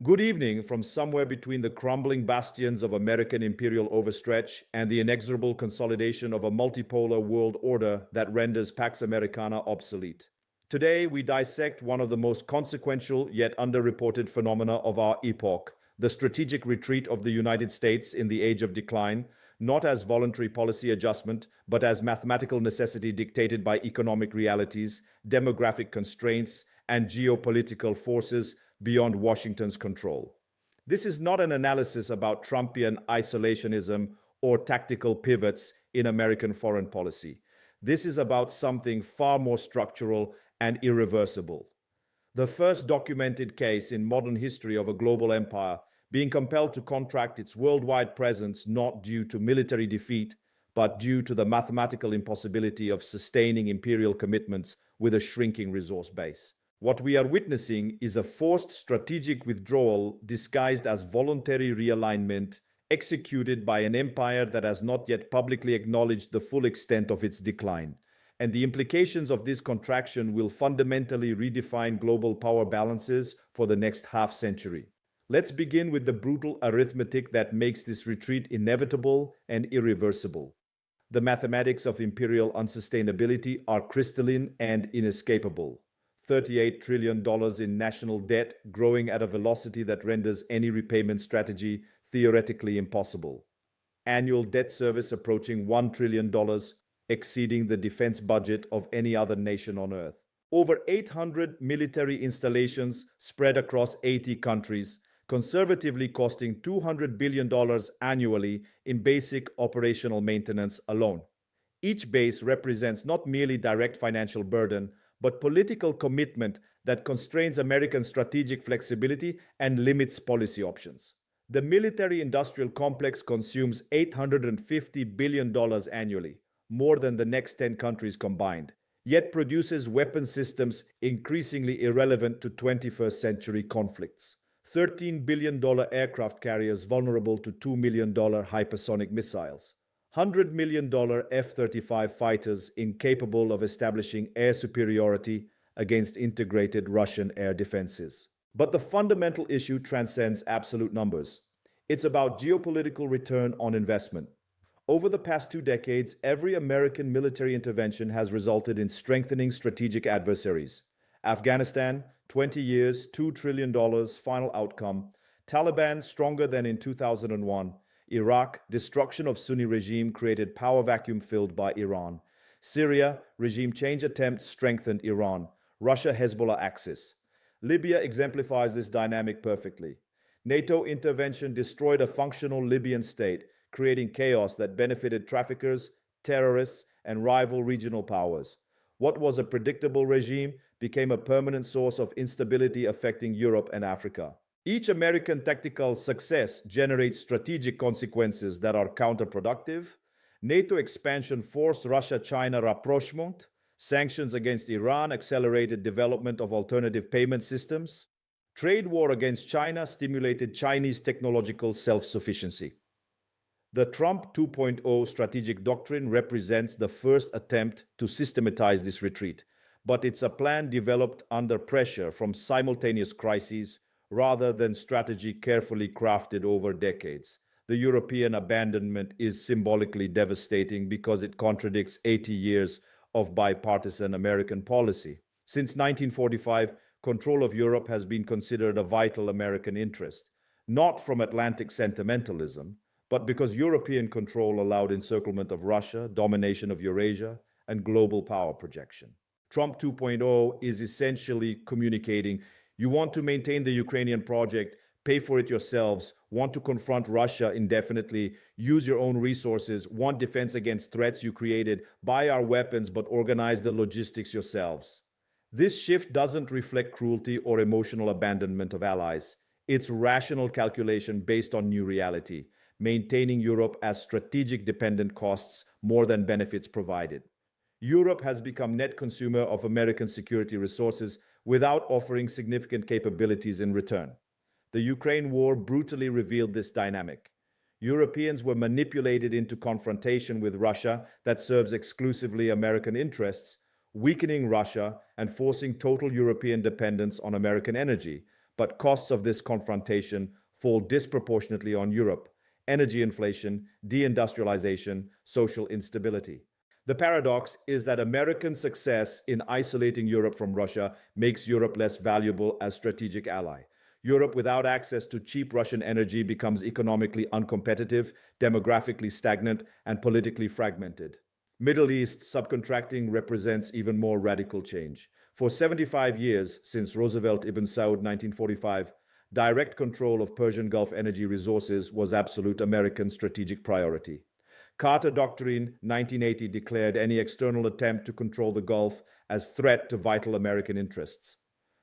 Good evening from somewhere between the crumbling bastions of American imperial overstretch and the inexorable consolidation of a multipolar world order that renders Pax Americana obsolete. Today, we dissect one of the most consequential yet underreported phenomena of our epoch, the strategic retreat of the United States in the age of decline, not as voluntary policy adjustment, but as mathematical necessity dictated by economic realities, demographic constraints, and geopolitical forces beyond Washington's control. This is not an analysis about Trumpian isolationism or tactical pivots in American foreign policy. This is about something far more structural and irreversible. The first documented case in modern history of a global empire being compelled to contract its worldwide presence not due to military defeat, but due to the mathematical impossibility of sustaining imperial commitments with a shrinking resource base. What we are witnessing is a forced strategic withdrawal disguised as voluntary realignment executed by an empire that has not yet publicly acknowledged the full extent of its decline. And the implications of this contraction will fundamentally redefine global power balances for the next half-century. Let's begin with the brutal arithmetic that makes this retreat inevitable and irreversible. The mathematics of imperial unsustainability are crystalline and inescapable. $38 trillion in national debt growing at a velocity that renders any repayment strategy theoretically impossible. Annual debt service approaching $1 trillion, exceeding the defense budget of any other nation on earth. Over 800 military installations spread across 80 countries, conservatively costing $200 billion annually in basic operational maintenance alone. Each base represents not merely direct financial burden, but political commitment that constrains American strategic flexibility and limits policy options. The military-industrial complex consumes $850 billion annually, more than the next 10 countries combined, yet produces weapon systems increasingly irrelevant to 21st century conflicts. $13 billion aircraft carriers vulnerable to $2 million hypersonic missiles. $100 million F-35 fighters incapable of establishing air superiority against integrated Russian air defenses. But the fundamental issue transcends absolute numbers. It's about geopolitical return on investment. Over the past 2 decades, every American military intervention has resulted in strengthening strategic adversaries. Afghanistan, 20 years, $2 trillion, final outcome. Taliban, stronger than in 2001. Iraq, destruction of Sunni regime created power vacuum filled by Iran. Syria, regime change attempts strengthened Iran. Russia-Hezbollah axis. Libya exemplifies this dynamic perfectly. NATO intervention destroyed a functional Libyan state, creating chaos that benefited traffickers, terrorists, and rival regional powers. What was a predictable regime became a permanent source of instability affecting Europe and Africa. Each American tactical success generates strategic consequences that are counterproductive. NATO expansion forced Russia-China rapprochement. Sanctions against Iran accelerated development of alternative payment systems. Trade war against China stimulated Chinese technological self-sufficiency. The Trump 2.0 strategic doctrine represents the first attempt to systematize this retreat, but it's a plan developed under pressure from simultaneous crises rather than strategy carefully crafted over decades. The European abandonment is symbolically devastating because it contradicts 80 years of bipartisan American policy. Since 1945, control of Europe has been considered a vital American interest, not from Atlantic sentimentalism, but because European control allowed encirclement of Russia, domination of Eurasia, and global power projection. Trump 2.0 is essentially communicating, you want to maintain the Ukrainian project, pay for it yourselves, want to confront Russia indefinitely, use your own resources, want defense against threats you created, buy our weapons but organize the logistics yourselves. This shift doesn't reflect cruelty or emotional abandonment of allies. It's rational calculation based on new reality, maintaining Europe as strategic dependent costs more than benefits provided. Europe has become net consumer of American security resources without offering significant capabilities in return. The Ukraine war brutally revealed this dynamic. Europeans were manipulated into confrontation with Russia that serves exclusively American interests, weakening Russia and forcing total European dependence on American energy, but costs of this confrontation fall disproportionately on Europe: energy inflation, deindustrialization, social instability. The paradox is that American success in isolating Europe from Russia makes Europe less valuable as strategic ally. Europe without access to cheap Russian energy becomes economically uncompetitive, demographically stagnant, and politically fragmented. Middle East subcontracting represents even more radical change. For 75 years, since Roosevelt Ibn Saud 1945, direct control of Persian Gulf energy resources was absolute American strategic priority. Carter Doctrine 1980 declared any external attempt to control the Gulf as threat to vital American interests.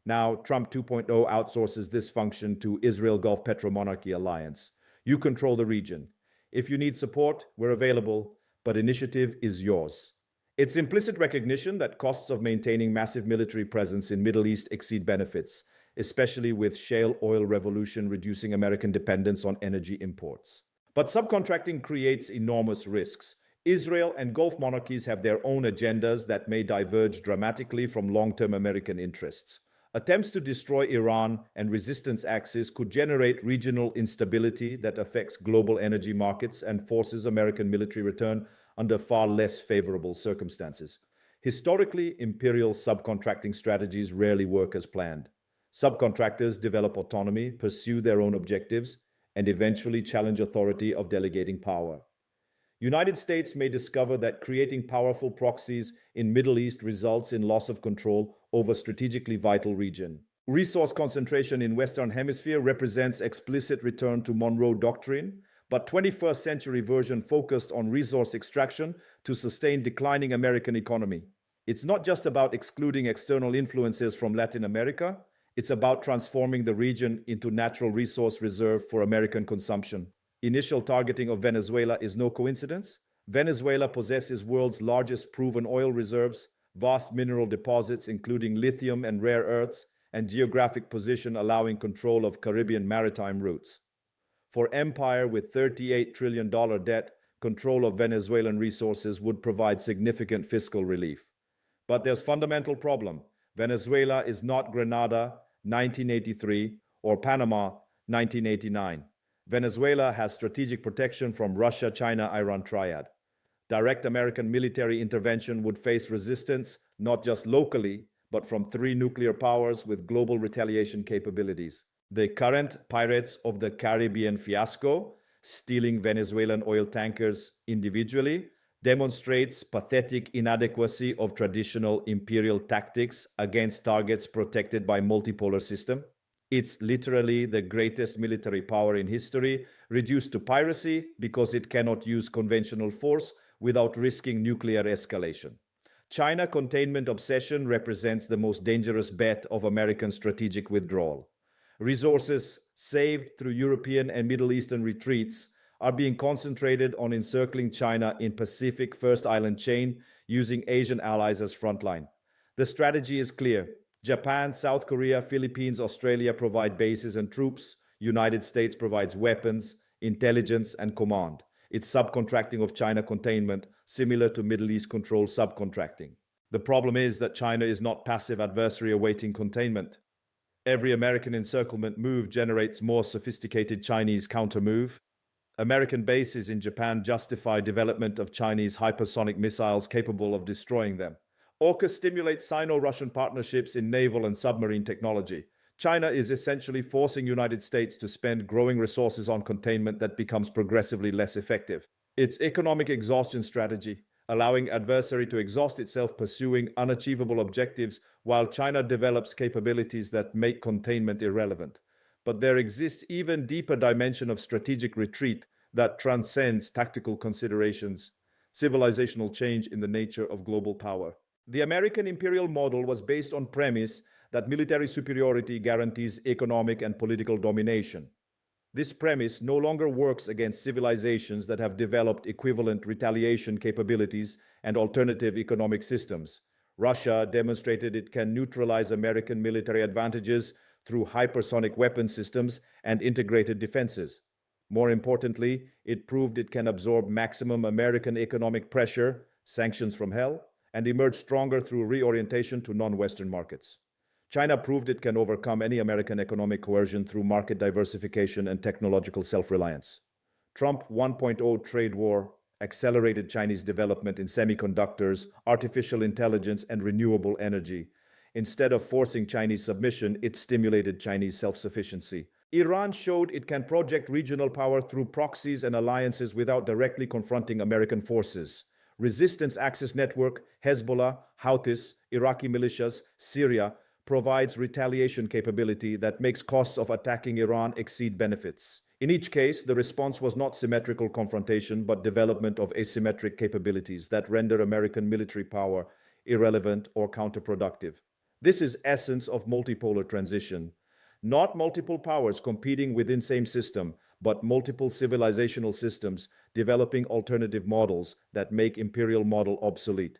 Now, Trump 2.0 outsources this function to Israel Gulf Petromonarchy Alliance. You control the region. If you need support, we're available, but initiative is yours. It's implicit recognition that costs of maintaining massive military presence in Middle East exceed benefits, especially with shale oil revolution reducing American dependence on energy imports. But subcontracting creates enormous risks. Israel and Gulf monarchies have their own agendas that may diverge dramatically from long-term American interests. Attempts to destroy Iran and resistance axis could generate regional instability that affects global energy markets and forces American military return under far less favorable circumstances. Historically, imperial subcontracting strategies rarely work as planned. Subcontractors develop autonomy, pursue their own objectives, and eventually challenge authority of delegating power. United States may discover that creating powerful proxies in Middle East results in loss of control over strategically vital region. Resource concentration in Western Hemisphere represents explicit return to Monroe Doctrine, but 21st century version focused on resource extraction to sustain declining American economy. It's not just about excluding external influences from Latin America, it's about transforming the region into natural resource reserve for American consumption. Initial targeting of Venezuela is no coincidence. Venezuela possesses world's largest proven oil reserves, vast mineral deposits including lithium and rare earths, and geographic position allowing control of Caribbean maritime routes. For empire with $38 trillion debt, control of Venezuelan resources would provide significant fiscal relief. But there's fundamental problem. Venezuela is not Grenada, 1983, or Panama, 1989. Venezuela has strategic protection from Russia, China, Iran triad. Direct American military intervention would face resistance, not just locally, but from 3 nuclear powers with global retaliation capabilities. The current Pirates of the Caribbean fiasco, stealing Venezuelan oil tankers individually, demonstrates pathetic inadequacy of traditional imperial tactics against targets protected by multipolar system. It's literally the greatest military power in history, reduced to piracy because it cannot use conventional force without risking nuclear escalation. China containment obsession represents the most dangerous bet of American strategic withdrawal. Resources saved through European and Middle Eastern retreats are being concentrated on encircling China in Pacific First Island chain, using Asian allies as frontline. The strategy is clear. Japan, South Korea, Philippines, Australia provide bases and troops. United States provides weapons, intelligence, and command. It's subcontracting of China containment, similar to Middle East control subcontracting. The problem is that China is not passive adversary awaiting containment. Every American encirclement move generates more sophisticated Chinese countermove. American bases in Japan justify development of Chinese hypersonic missiles capable of destroying them. AUKUS stimulates Sino-Russian partnerships in naval and submarine technology. China is essentially forcing United States to spend growing resources on containment that becomes progressively less effective. It's economic exhaustion strategy, allowing adversary to exhaust itself pursuing unachievable objectives while China develops capabilities that make containment irrelevant. But there exists even deeper dimension of strategic retreat that transcends tactical considerations, civilizational change in the nature of global power. The American imperial model was based on premise that military superiority guarantees economic and political domination. This premise no longer works against civilizations that have developed equivalent retaliation capabilities and alternative economic systems. Russia demonstrated it can neutralize American military advantages through hypersonic weapon systems and integrated defenses. More importantly, it proved it can absorb maximum American economic pressure, sanctions from hell, and emerge stronger through reorientation to non-Western markets. China proved it can overcome any American economic coercion through market diversification and technological self-reliance. Trump 1.0 trade war accelerated Chinese development in semiconductors, artificial intelligence, and renewable energy. Instead of forcing Chinese submission, it stimulated Chinese self-sufficiency. Iran showed it can project regional power through proxies and alliances without directly confronting American forces. Resistance Axis Network, Hezbollah, Houthis, Iraqi militias, Syria provides retaliation capability that makes costs of attacking Iran exceed benefits. In each case, the response was not symmetrical confrontation, but development of asymmetric capabilities that render American military power irrelevant or counterproductive. This is essence of multipolar transition. Not multiple powers competing within same system, but multiple civilizational systems developing alternative models that make imperial model obsolete.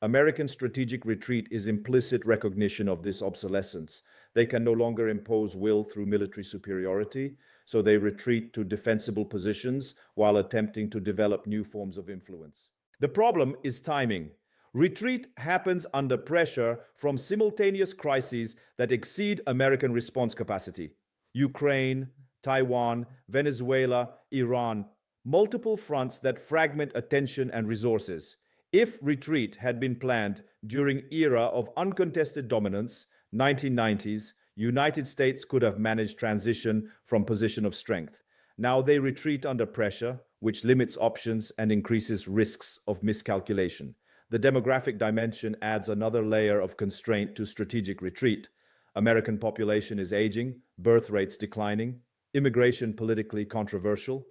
American strategic retreat is implicit recognition of this obsolescence. They can no longer impose will through military superiority, so they retreat to defensible positions while attempting to develop new forms of influence. The problem is timing. Retreat happens under pressure from simultaneous crises that exceed American response capacity. Ukraine, Taiwan, Venezuela, Iran, multiple fronts that fragment attention and resources. If retreat had been planned during era of uncontested dominance, 1990s, United States could have managed transition from position of strength. Now they retreat under pressure, which limits options and increases risks of miscalculation. The demographic dimension adds another layer of constraint to strategic retreat. American population is aging, birth rates declining, immigration politically controversial.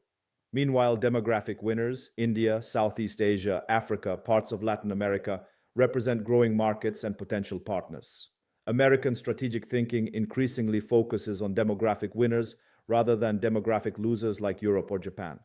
Meanwhile, demographic winners, India, Southeast Asia, Africa, parts of Latin America, represent growing markets and potential partners. American strategic thinking increasingly focuses on demographic winners rather than demographic losers like Europe or Japan.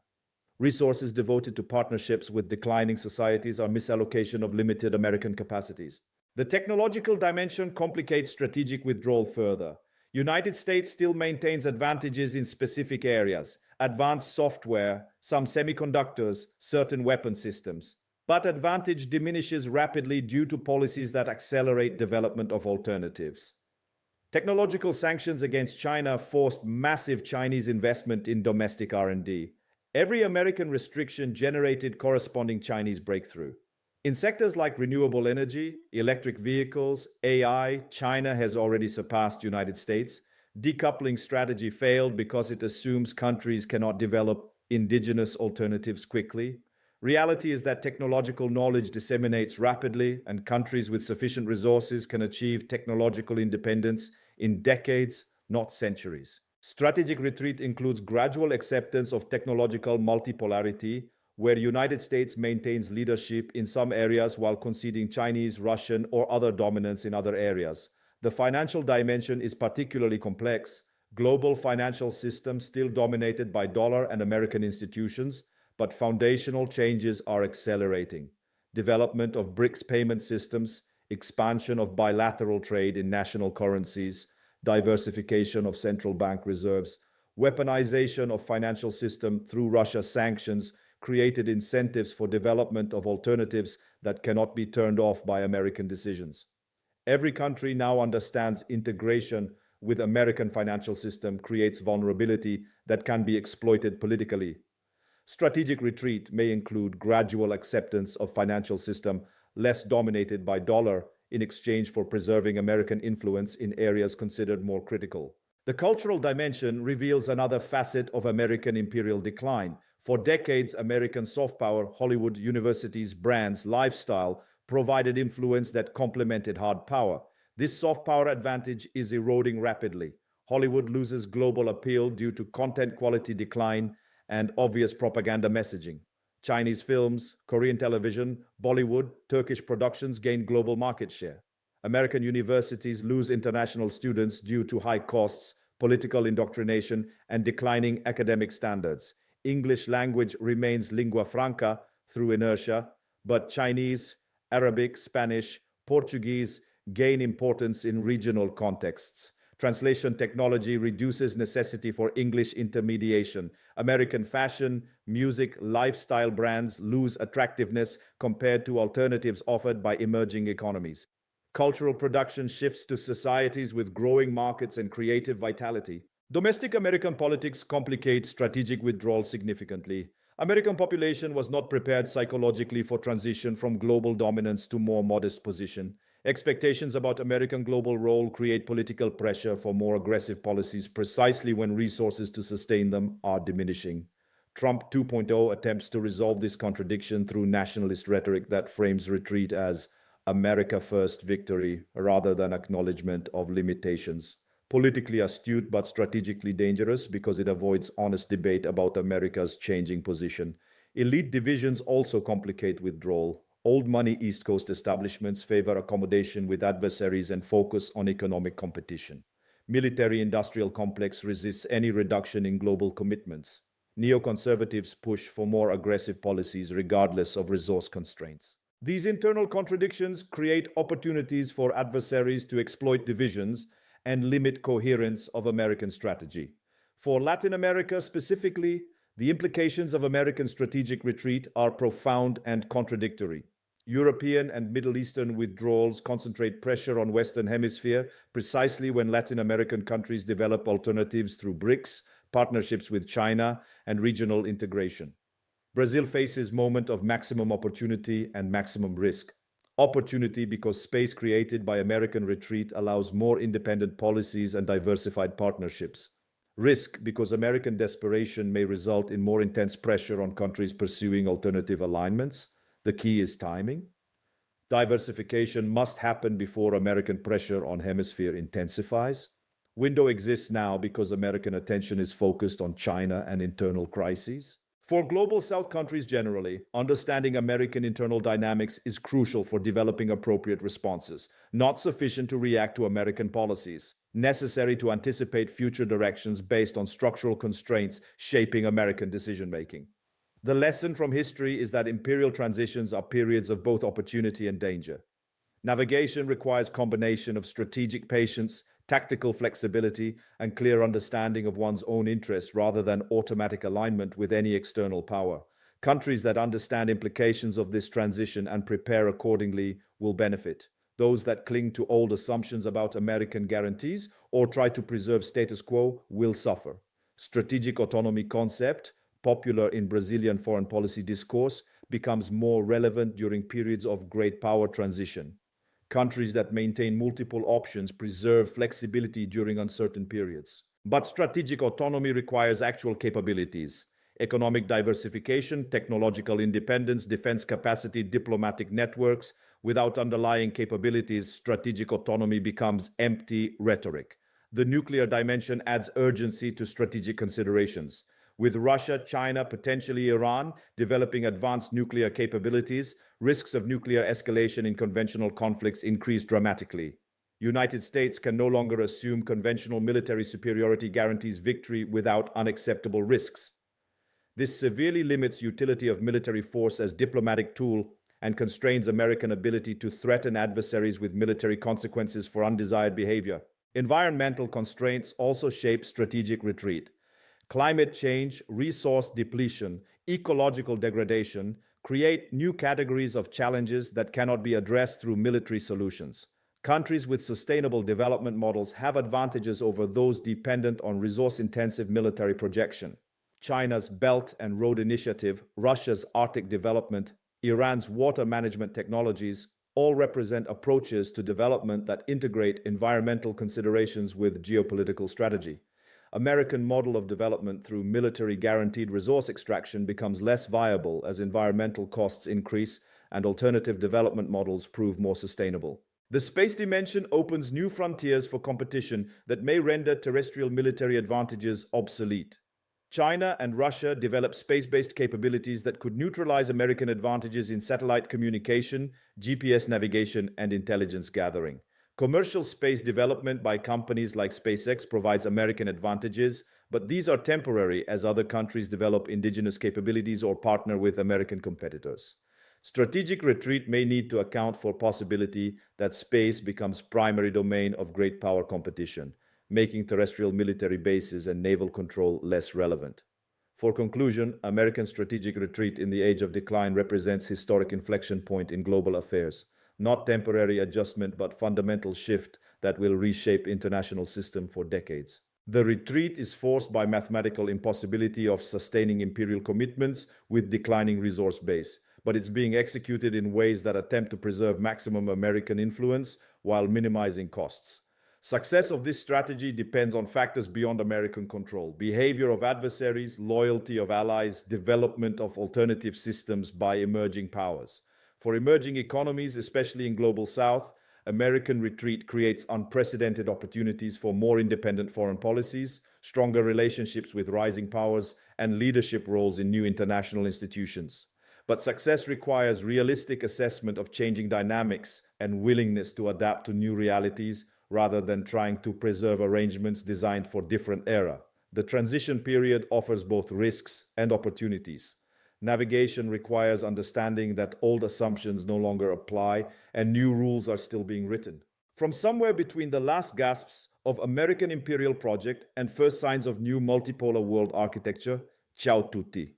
Resources devoted to partnerships with declining societies are misallocation of limited American capacities. The technological dimension complicates strategic withdrawal further. United States still maintains advantages in specific areas, advanced software, some semiconductors, certain weapon systems. But advantage diminishes rapidly due to policies that accelerate development of alternatives. Technological sanctions against China forced massive Chinese investment in domestic R&D. Every American restriction generated corresponding Chinese breakthrough. In sectors like renewable energy, electric vehicles, AI, China has already surpassed United States. Decoupling strategy failed because it assumes countries cannot develop indigenous alternatives quickly. Reality is that technological knowledge disseminates rapidly, and countries with sufficient resources can achieve technological independence in decades, not centuries. Strategic retreat includes gradual acceptance of technological multipolarity, where United States maintains leadership in some areas while conceding Chinese, Russian, or other dominance in other areas. The financial dimension is particularly complex. Global financial systems still dominated by dollar and American institutions, but foundational changes are accelerating. Development of BRICS payment systems, expansion of bilateral trade in national currencies, diversification of central bank reserves, weaponization of financial system through Russia's sanctions created incentives for development of alternatives that cannot be turned off by American decisions. Every country now understands integration with American financial system creates vulnerability that can be exploited politically. Strategic retreat may include gradual acceptance of financial system less dominated by dollar in exchange for preserving American influence in areas considered more critical. The cultural dimension reveals another facet of American imperial decline. For decades, American soft power, Hollywood, universities, brands, lifestyle provided influence that complemented hard power. This soft power advantage is eroding rapidly. Hollywood loses global appeal due to content quality decline and obvious propaganda messaging. Chinese films, Korean television, Bollywood, Turkish productions gain global market share. American universities lose international students due to high costs, political indoctrination, and declining academic standards. English language remains lingua franca through inertia, but Chinese, Arabic, Spanish, Portuguese gain importance in regional contexts. Translation technology reduces necessity for English intermediation. American fashion, music, lifestyle brands lose attractiveness compared to alternatives offered by emerging economies. Cultural production shifts to societies with growing markets and creative vitality. Domestic American politics complicate strategic withdrawal significantly. American population was not prepared psychologically for transition from global dominance to more modest position. Expectations about American global role create political pressure for more aggressive policies precisely when resources to sustain them are diminishing. Trump 2.0 attempts to resolve this contradiction through nationalist rhetoric that frames retreat as America first victory rather than acknowledgement of limitations. Politically astute but strategically dangerous because it avoids honest debate about America's changing position. Elite divisions also complicate withdrawal. Old money East Coast establishments favor accommodation with adversaries and focus on economic competition. Military-industrial complex resists any reduction in global commitments. Neoconservatives push for more aggressive policies regardless of resource constraints. These internal contradictions create opportunities for adversaries to exploit divisions and limit coherence of American strategy. For Latin America specifically, the implications of American strategic retreat are profound and contradictory. European and Middle Eastern withdrawals concentrate pressure on Western Hemisphere precisely when Latin American countries develop alternatives through BRICS, partnerships with China, and regional integration. Brazil faces moment of maximum opportunity and maximum risk. Opportunity because space created by American retreat allows more independent policies and diversified partnerships. Risk because American desperation may result in more intense pressure on countries pursuing alternative alignments. The key is timing. Diversification must happen before American pressure on hemisphere intensifies. Window exists now because American attention is focused on China and internal crises. For global South countries generally, understanding American internal dynamics is crucial for developing appropriate responses, not sufficient to react to American policies, necessary to anticipate future directions based on structural constraints shaping American decision-making. The lesson from history is that imperial transitions are periods of both opportunity and danger. Navigation requires combination of strategic patience, tactical flexibility, and clear understanding of one's own interests rather than automatic alignment with any external power. Countries that understand implications of this transition and prepare accordingly will benefit. Those that cling to old assumptions about American guarantees or try to preserve status quo will suffer. Strategic autonomy concept, popular in Brazilian foreign policy discourse, becomes more relevant during periods of great power transition. Countries that maintain multiple options preserve flexibility during uncertain periods. But strategic autonomy requires actual capabilities. Economic diversification, technological independence, defense capacity, diplomatic networks. Without underlying capabilities, strategic autonomy becomes empty rhetoric. The nuclear dimension adds urgency to strategic considerations. With Russia, China, potentially Iran, developing advanced nuclear capabilities, risks of nuclear escalation in conventional conflicts increase dramatically. United States can no longer assume conventional military superiority guarantees victory without unacceptable risks. This severely limits utility of military force as diplomatic tool and constrains American ability to threaten adversaries with military consequences for undesired behavior. Environmental constraints also shape strategic retreat. Climate change, resource depletion, ecological degradation create new categories of challenges that cannot be addressed through military solutions. Countries with sustainable development models have advantages over those dependent on resource-intensive military projection. China's Belt and Road Initiative, Russia's Arctic development, Iran's water management technologies all represent approaches to development that integrate environmental considerations with geopolitical strategy. American model of development through military guaranteed resource extraction becomes less viable as environmental costs increase and alternative development models prove more sustainable. The space dimension opens new frontiers for competition that may render terrestrial military advantages obsolete. China and Russia develop space-based capabilities that could neutralize American advantages in satellite communication, GPS navigation, and intelligence gathering. Commercial space development by companies like SpaceX provides American advantages, but these are temporary as other countries develop indigenous capabilities or partner with American competitors. Strategic retreat may need to account for possibility that space becomes primary domain of great power competition, making terrestrial military bases and naval control less relevant. For conclusion, American strategic retreat in the age of decline represents historic inflection point in global affairs. not temporary adjustment but fundamental shift that will reshape international system for decades. The retreat is forced by mathematical impossibility of sustaining imperial commitments with declining resource base, but it's being executed in ways that attempt to preserve maximum American influence while minimizing costs. Success of this strategy depends on factors beyond American control: behavior of adversaries, loyalty of allies, development of alternative systems by emerging powers. For emerging economies, especially in Global South, American retreat creates unprecedented opportunities for more independent foreign policies, stronger relationships with rising powers, and leadership roles in new international institutions. But success requires realistic assessment of changing dynamics and willingness to adapt to new realities rather than trying to preserve arrangements designed for different era. The transition period offers both risks and opportunities. Navigation requires understanding that old assumptions no longer apply and new rules are still being written. From somewhere between the last gasps of American imperial project and first signs of new multipolar world architecture, ciao tutti.